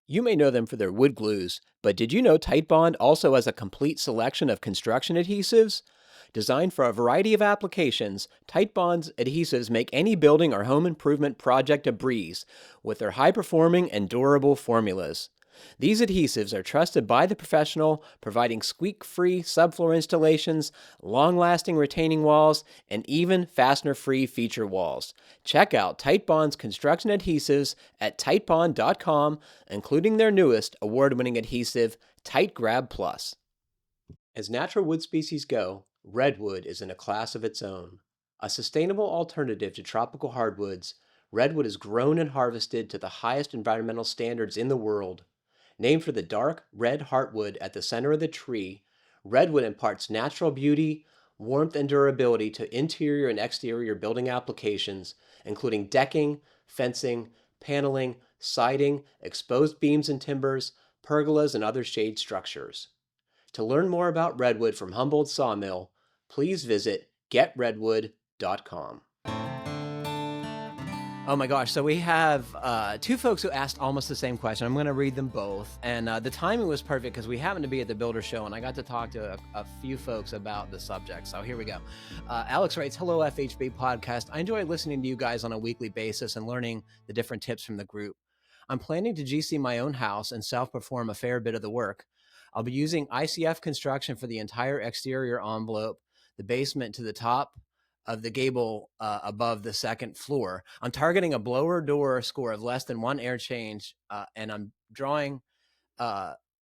You may know them for their wood glues, but did you know Titebond also has a complete selection of construction adhesives? Designed for a variety of applications, Titebond's adhesives make any building or home improvement project a breeze with their high performing and durable formulas. These adhesives are trusted by the professional, providing squeak free subfloor installations, long lasting retaining walls, and even fastener free feature walls. Check out Titebond's construction adhesives at titebond.com, including their newest award winning adhesive, Tight Grab Plus. As natural wood species go, redwood is in a class of its own. A sustainable alternative to tropical hardwoods, redwood is grown and harvested to the highest environmental standards in the world. Named for the dark red heartwood at the center of the tree, redwood imparts natural beauty, warmth, and durability to interior and exterior building applications, including decking, fencing, paneling, siding, exposed beams and timbers, pergolas, and other shade structures. To learn more about redwood from Humboldt Sawmill, please visit getredwood.com. Oh my gosh. So we have two folks who asked almost the same question. I'm going to read them both. And the timing was perfect because we happened to be at the Builder Show and I got to talk to a few folks about the subject. So here we go. Alex writes, "Hello, FHB podcast. I enjoy listening to you guys on a weekly basis and learning the different tips from the group. I'm planning to GC my own house and self-perform a fair bit of the work. I'll be using ICF construction for the entire exterior envelope, the basement to the top of the gable above the second floor. I'm targeting a blower door score of less than one air change, and I'm drawing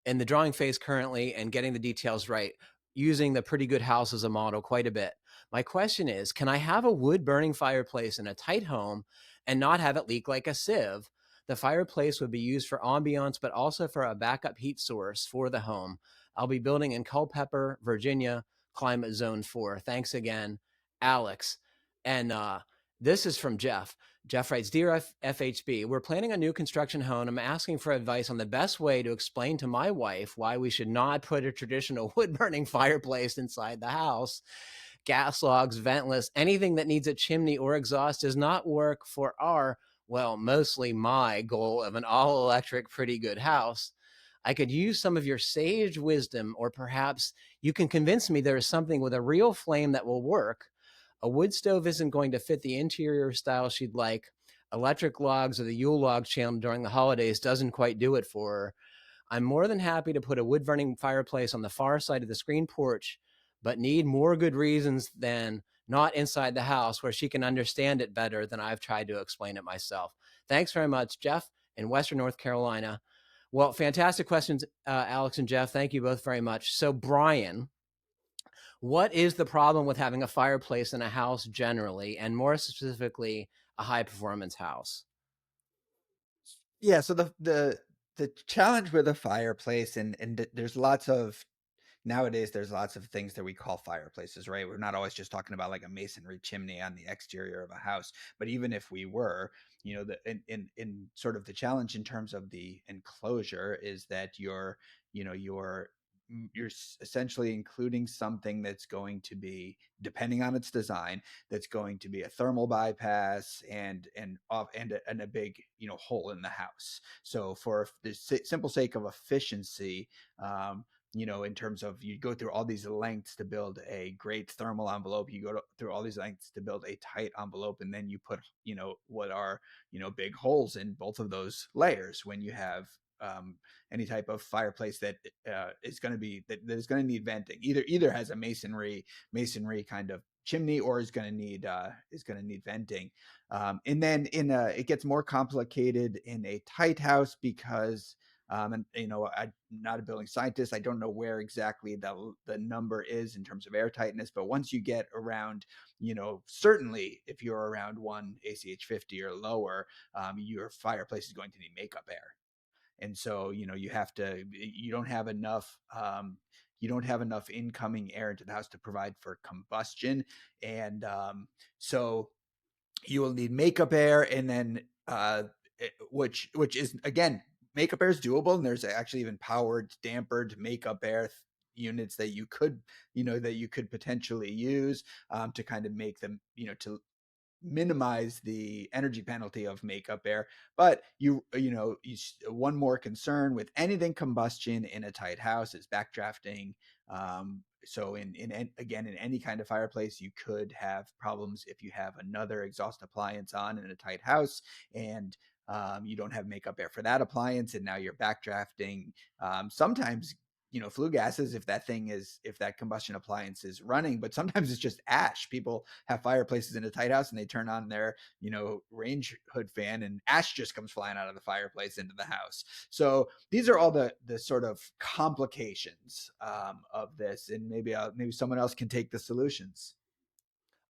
in the drawing phase currently and getting the details right, using the Pretty Good House as a model quite a bit. My question is, can I have a wood burning fireplace in a tight home and not have it leak like a sieve? The fireplace would be used for ambiance, but also for a backup heat source for the home. I'll be building in Culpeper, Virginia, climate zone 4. Thanks again, Alex." And this is from Jeff. Jeff writes, "Dear FHB, we're planning a new construction home. I'm asking for advice on the best way to explain to my wife why we should not put a traditional wood burning fireplace inside the house. Gas logs, ventless, anything that needs a chimney or exhaust does not work for our, well, mostly my goal of an all electric, pretty good house. I could use some of your sage wisdom, or perhaps you can convince me there is something with a real flame that will work. A wood stove isn't going to fit the interior style she'd like. Electric logs or the Yule log channel during the holidays doesn't quite do it for her. I'm more than happy to put a wood burning fireplace on the far side of the screen porch, but need more good reasons than not inside the house where she can understand it better than I've tried to explain it myself. Thanks very much, Jeff in Western North Carolina." Well, fantastic questions, Alex and Jeff. Thank you both very much. So, Brian, what is the problem with having a fireplace in a house generally, and more specifically, a high performance house? Yeah, so the challenge with a fireplace, and there's lots of nowadays there's lots of things that we call fireplaces, right? We're not always just talking about like a masonry chimney on the exterior of a house, but even if we were, the in sort of the challenge in terms of the enclosure is that you're essentially including something that's going to be, depending on its design, that's going to be a thermal bypass and a big hole in the house. So for the simple sake of efficiency, in terms of, you go through all these lengths to build a great thermal envelope, you go through all these lengths to build a tight envelope, and then you put what are big holes in both of those layers when you have any type of fireplace that is going to be that is going to need venting. Either has a masonry kind of chimney, or is going to need venting. And then it gets more complicated in a tight house because and I'm not a building scientist. I don't know where exactly the number is in terms of air tightness, but once you get around, certainly if you're around 1 ACH50 or lower, your fireplace is going to need makeup air. And so you don't have enough incoming air into the house to provide for combustion. And so you will need makeup air. And then which is, again, makeup air is doable, and there's actually even powered dampered makeup air units that you could potentially use to kind of make them, to minimize the energy penalty of makeup air. But one more concern with anything combustion in a tight house is backdrafting. So again, in any kind of fireplace, you could have problems if you have another exhaust appliance on in a tight house, and you don't have makeup air for that appliance, and now you're backdrafting. Sometimes flue gases if that combustion appliance is running, but sometimes it's just ash. People have fireplaces in a tight house and they turn on their range hood fan and ash just comes flying out of the fireplace into the house. So these are all the sort of complications of this, and maybe someone else can take the solutions.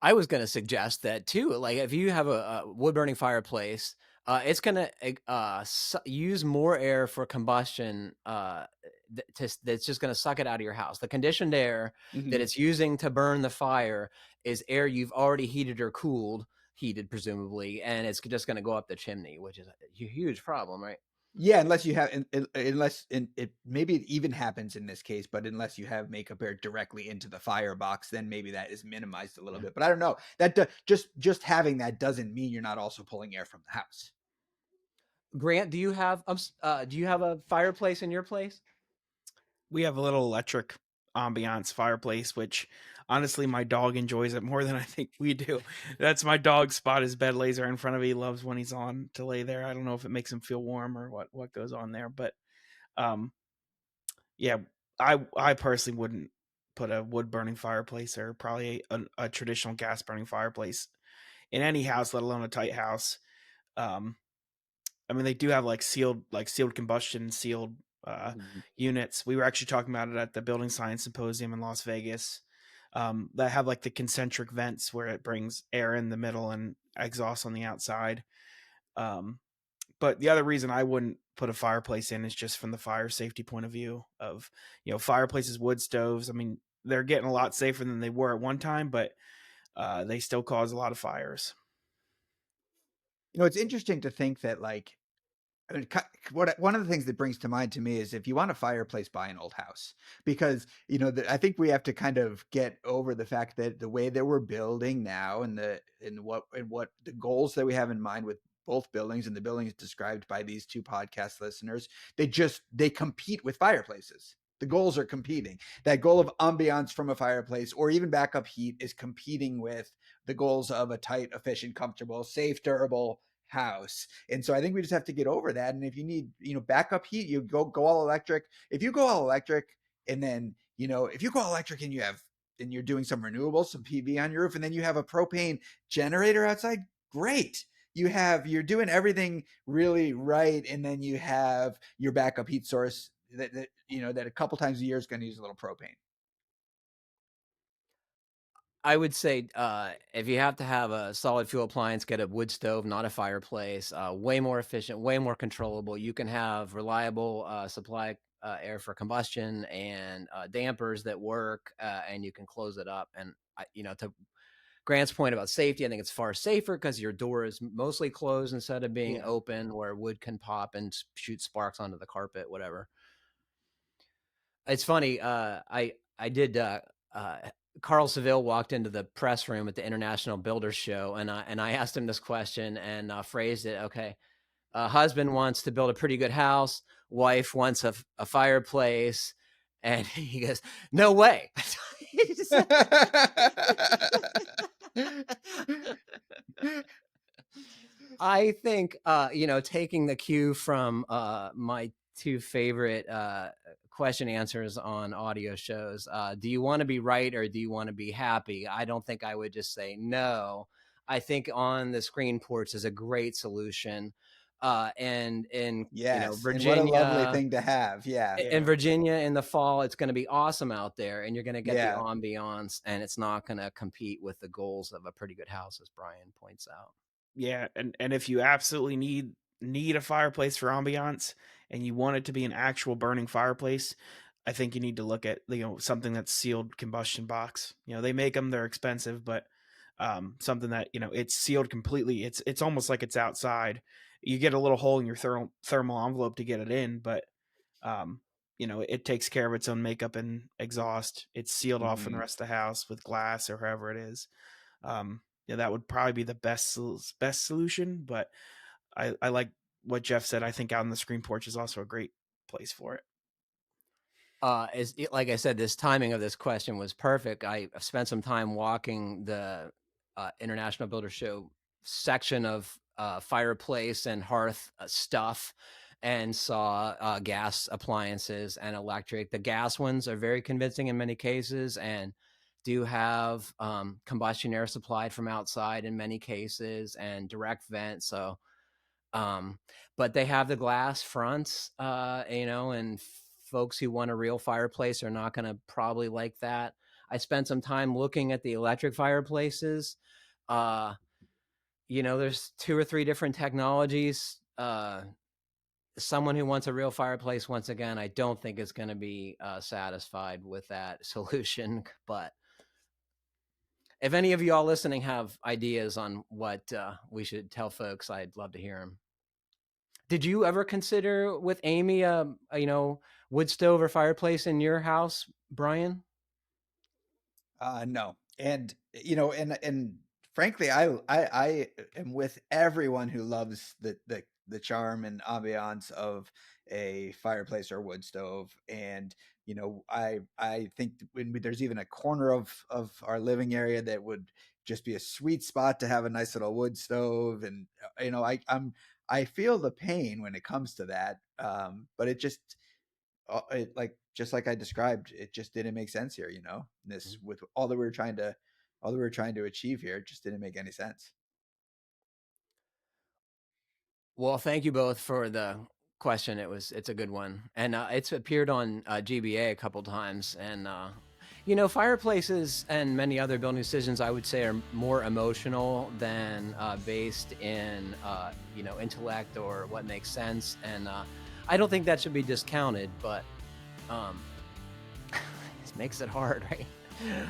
I was going to suggest that too. Like if you have a wood burning fireplace, it's going to use more air for combustion. That's just going to suck it out of your house. The conditioned air that it's using to burn the fire is air you've already heated or heated presumably, and it's just going to go up the chimney, which is a huge problem, right? Yeah, unless you have, maybe it even happens in this case, but unless you have makeup air directly into the firebox, then maybe that is minimized a little bit. But I don't know. That just having that doesn't mean you're not also pulling air from the house. Grant, do you have a fireplace in your place? We have a little electric ambiance fireplace, which honestly my dog enjoys it more than I think we do. That's my dog's spot. His bed lays right in front of me. He loves when he's on to lay there. I don't know if it makes him feel warm or what goes on there, but yeah, I personally wouldn't put a wood burning fireplace or probably a traditional gas burning fireplace in any house, let alone a tight house. I mean, they do have sealed combustion, sealed units. We were actually talking about it at the Building Science Symposium in Las Vegas. That have the concentric vents where it brings air in the middle and exhaust on the outside. But the other reason I wouldn't put a fireplace in is just from the fire safety point of view of, fireplaces, wood stoves. I mean, they're getting a lot safer than they were at one time, but they still cause a lot of fires. It's interesting to think that one of the things that brings to mind to me is if you want a fireplace, buy an old house, because I think we have to kind of get over the fact that the way that we're building now and what the goals that we have in mind with both buildings and the buildings described by these two podcast listeners, they compete with fireplaces. The goals are competing. That goal of ambiance from a fireplace or even backup heat is competing with the goals of a tight, efficient, comfortable, safe, durable house. And so I think we just have to get over that. And if you need, backup heat, you go all electric. If you go all electric and then, if you go all electric and you're doing some renewables, some PV on your roof, and then you have a propane generator outside, great. You're doing everything really right. And then you have your backup heat source that a couple times a year is going to use a little propane. I would say if you have to have a solid fuel appliance, get a wood stove, not a fireplace. Way more efficient, way more controllable. You can have reliable supply air for combustion and dampers that work, and you can close it up. And to Grant's point about safety, I think it's far safer because your door is mostly closed instead of being open, where wood can pop and shoot sparks onto the carpet, whatever. It's funny. I did. Carl Seville walked into the press room at the International Builders Show, and I asked him this question and phrased it. Okay, husband wants to build a pretty good house. Wife wants a fireplace, and he goes, "No way." I think taking the cue from my two favorite question answers on audio shows, do you want to be right or do you want to be happy? I don't think I would just say no. I think on the screen porch is a great solution. And in Virginia, and what a lovely thing to have. In Virginia in the fall, it's going to be awesome out there, and you're going to get the ambiance, and it's not going to compete with the goals of a pretty good house, as Brian points out. Yeah, and if you absolutely need a fireplace for ambiance and you want it to be an actual burning fireplace, I think you need to look at something that's sealed combustion box. They make them, they're expensive, but something that it's sealed completely. It's almost like it's outside. You get a little hole in your thermal envelope to get it in, but it takes care of its own makeup and exhaust. It's sealed off from the rest of the house with glass or however it is. yeah, that would probably be the best solution. But I like what Jeff said. I think out on the screen porch is also a great place for it. Like I said, this timing of this question was perfect. I spent some time walking the International Builder Show section of fireplace and hearth stuff, and saw gas appliances and electric. The gas ones are very convincing in many cases, and do have combustion air supplied from outside in many cases, and direct vent. So but they have the glass fronts, and folks who want a real fireplace are not going to probably like that. I spent some time looking at the electric fireplaces. There's 2 or 3 different technologies. Someone who wants a real fireplace, once again, I don't think is going to be satisfied with that solution. But if any of you all listening have ideas on what we should tell folks, I'd love to hear them. Did you ever consider with Amy, wood stove or fireplace in your house, Brian? No. And and frankly, I am with everyone who loves the charm and ambiance of a fireplace or wood stove. And I think when there's even a corner of our living area that would just be a sweet spot to have a nice little wood stove. And I feel the pain when it comes to that. But it just just like I described, it just didn't make sense here. This with all that we were trying to achieve here, it just didn't make any sense. Well, thank you both for the question. It's a good one, and it's appeared on GBA a couple times. And fireplaces and many other building decisions, I would say, are more emotional than based in intellect or what makes sense. And I don't think that should be discounted, but it makes it hard, right? Yeah.